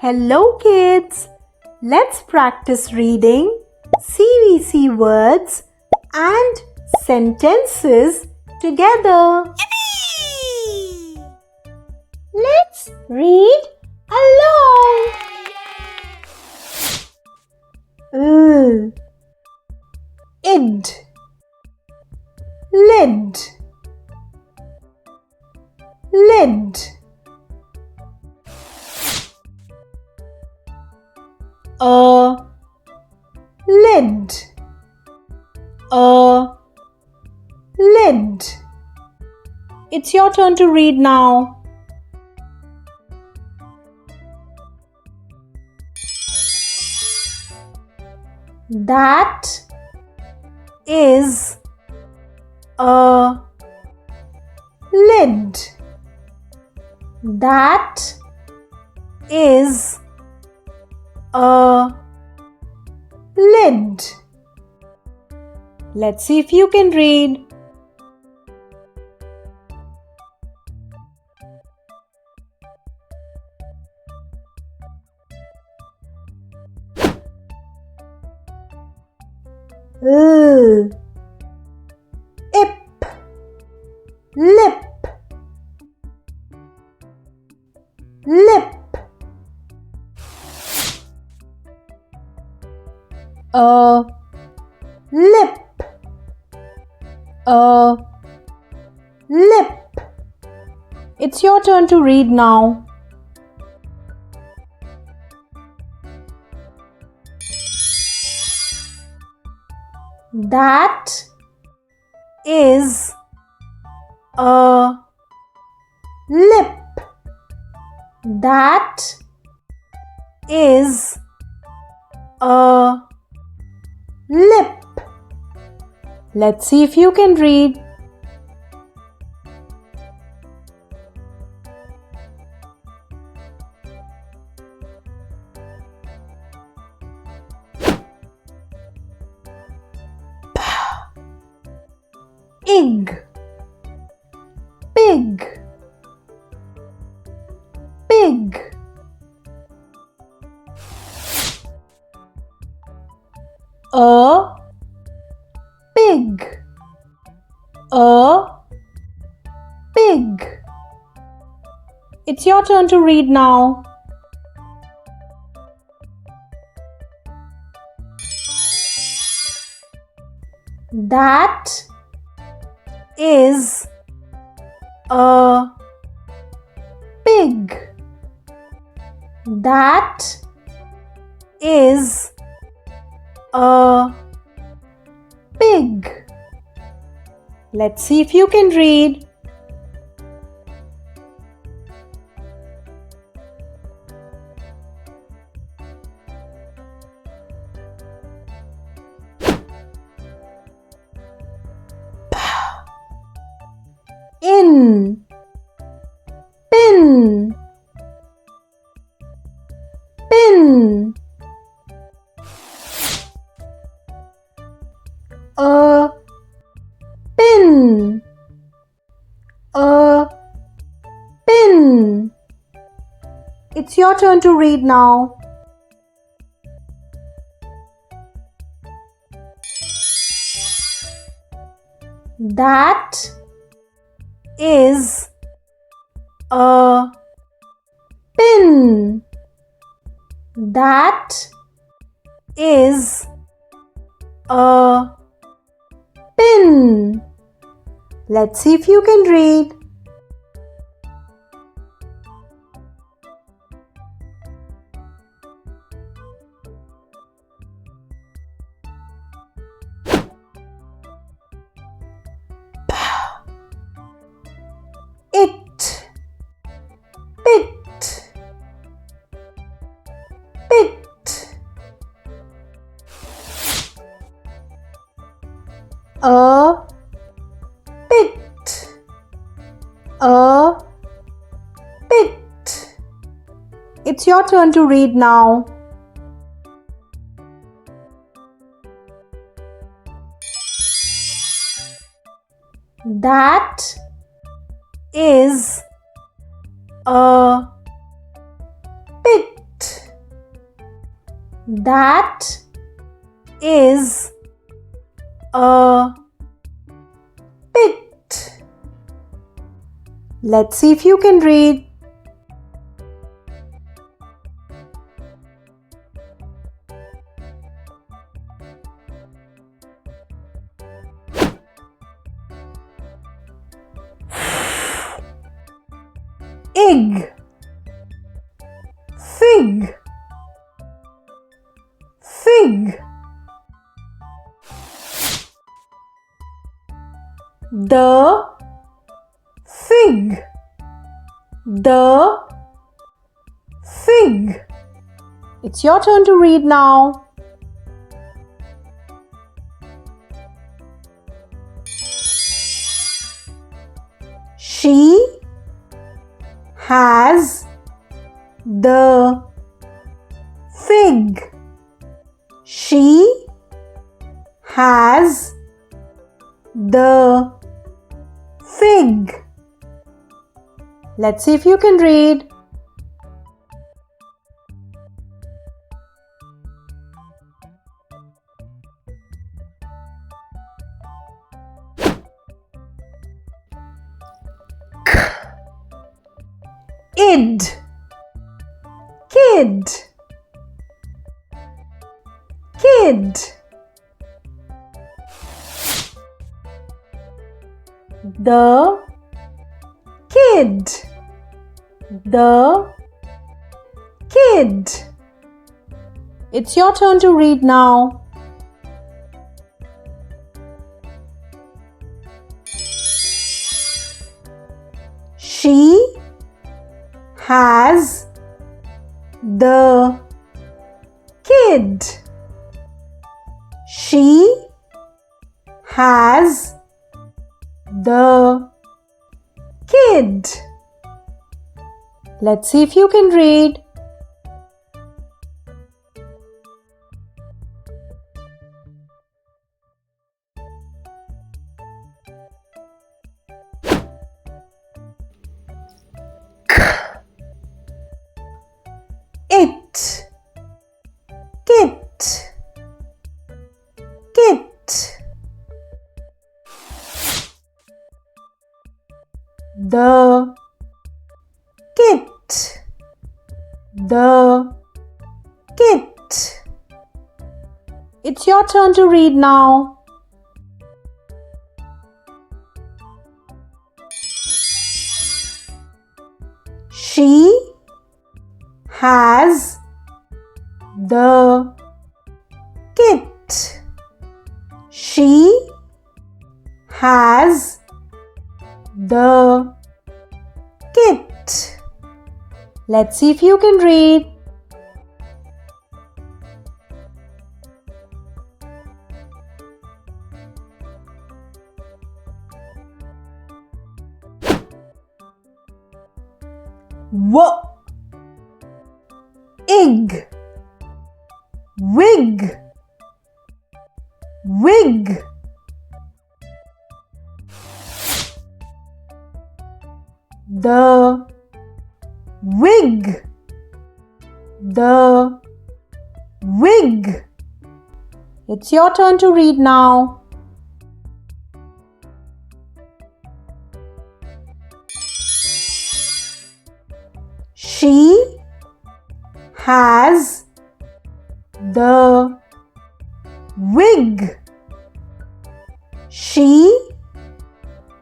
Hello kids! Let's practice reading CVC words and sentences together. Yippee! Let's read along. Id, lid, lid. Lid, lid. It's your turn to read now. That is a lid. That is a lid. Let's see if you can read. Ip, lip, lip. Lip, lip. It's your turn to read now. That is a lip. That is a lip. Let's see if you can read. Ig, pig, pig. A pig, a pig. It's your turn to read now. That is a pig. That is a pig. Let's see if you can read. In, pin, pin. A pin, a pin. It's your turn to read now. That is a pin. That is a pin. Let's see if you can read. It, pit, pit. A pit, a pit. It's your turn to read now. That is a pit. That is a pit. Let's see if you can read. Ig, fig, fig. The fig, the fig. It's your turn to read now. She has the fig. She has the fig. Let's see if you can read. Id, kid, kid. The kid, the kid. It's your turn to read now. She has the kid. She has the kid. Let's see if you can read. It, kit, kit. The kit, the kit. It's your turn to read now. She has the kit. She has the kit. Let's see if you can read. Ig, wig, wig. The wig, the wig. It's your turn to read now. She has the wig. She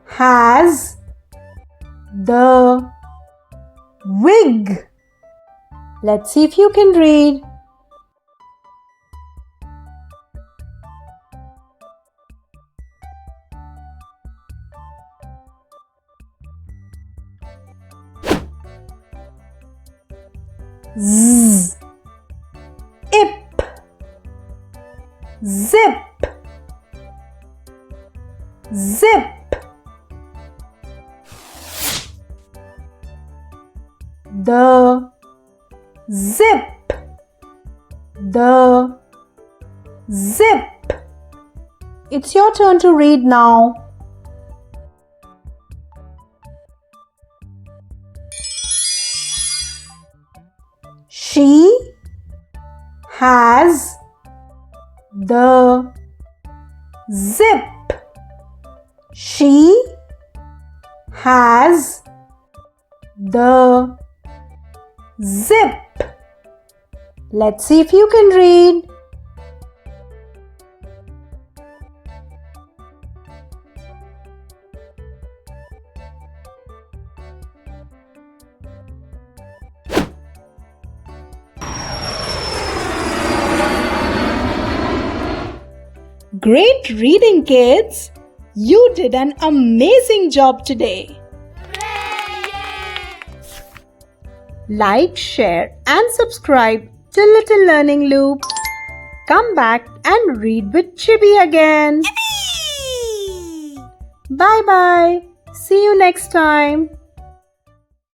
has the wig. Let's see if you can read. Z, ip, zip, zip. The zip, the zip. It's your turn to read now. She has the zip. She has the zip. Let's see if you can read. Great reading, kids! You did an amazing job today. Like, share and subscribe to Little Learning Loop. Come back and read with Chibi again. Bye bye. See you next time.